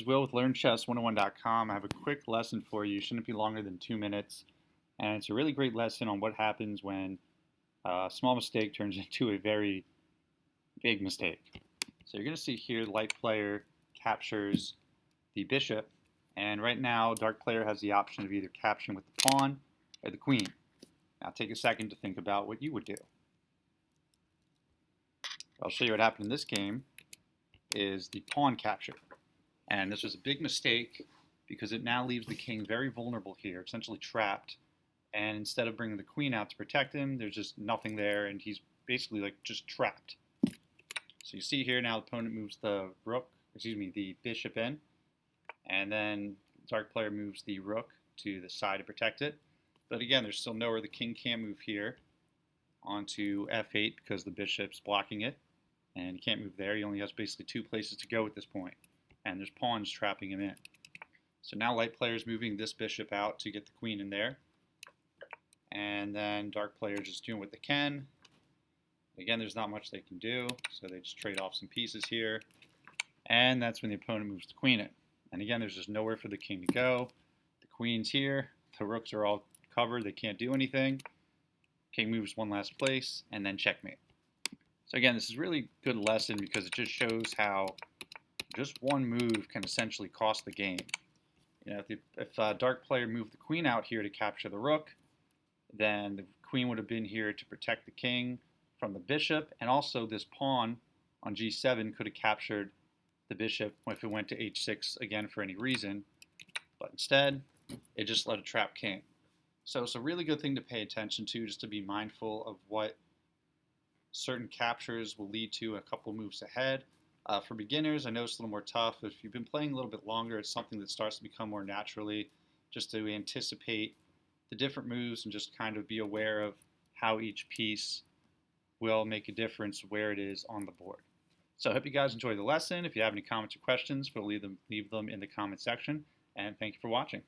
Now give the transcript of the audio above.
This is Will with LearnChess101.com. I have a quick lesson for you. It shouldn't be longer than 2 minutes. And it's a really great lesson on what happens when a small mistake turns into a very big mistake. So you're going to see here the light player captures the bishop. And right now, dark player has the option of either capturing with the pawn or the queen. Now take a second to think about what you would do. I'll show you what happened in this game is the pawn capture. And this was a big mistake because it now leaves the king very vulnerable here, essentially trapped. And instead of bringing the queen out to protect him, there's just nothing there, and he's basically like just trapped. So you see here now the opponent moves the the bishop in, and then the dark player moves the rook to the side to protect it. But again, there's still nowhere the king can move here onto f8 because the bishop's blocking it, and he can't move there. He only has basically 2 places to go at this point. And there's pawns trapping him in. So now light player is moving this bishop out to get the queen in there. And then dark player just doing what they can. Again, there's not much they can do, so they just trade off some pieces here. And that's when the opponent moves the queen in. And again, there's just nowhere for the king to go. The queen's here. The rooks are all covered. They can't do anything. King moves one last place, and then checkmate. So again, this is a really good lesson because it just shows how just one move can essentially cost the game. You know, if dark player moved the queen out here to capture the rook, then the queen would have been here to protect the king from the bishop, and also this pawn on g7 could have captured the bishop if it went to h6 again for any reason. But instead, it just let a trap king. So it's a really good thing to pay attention to, just to be mindful of what certain captures will lead to a couple moves ahead. For beginners, I know it's a little more tough. If you've been playing a little bit longer, it's something that starts to become more naturally, just to anticipate the different moves and just kind of be aware of how each piece will make a difference where it is on the board. So I hope you guys enjoyed the lesson. If you have any comments or questions, leave them in the comment section. And thank you for watching.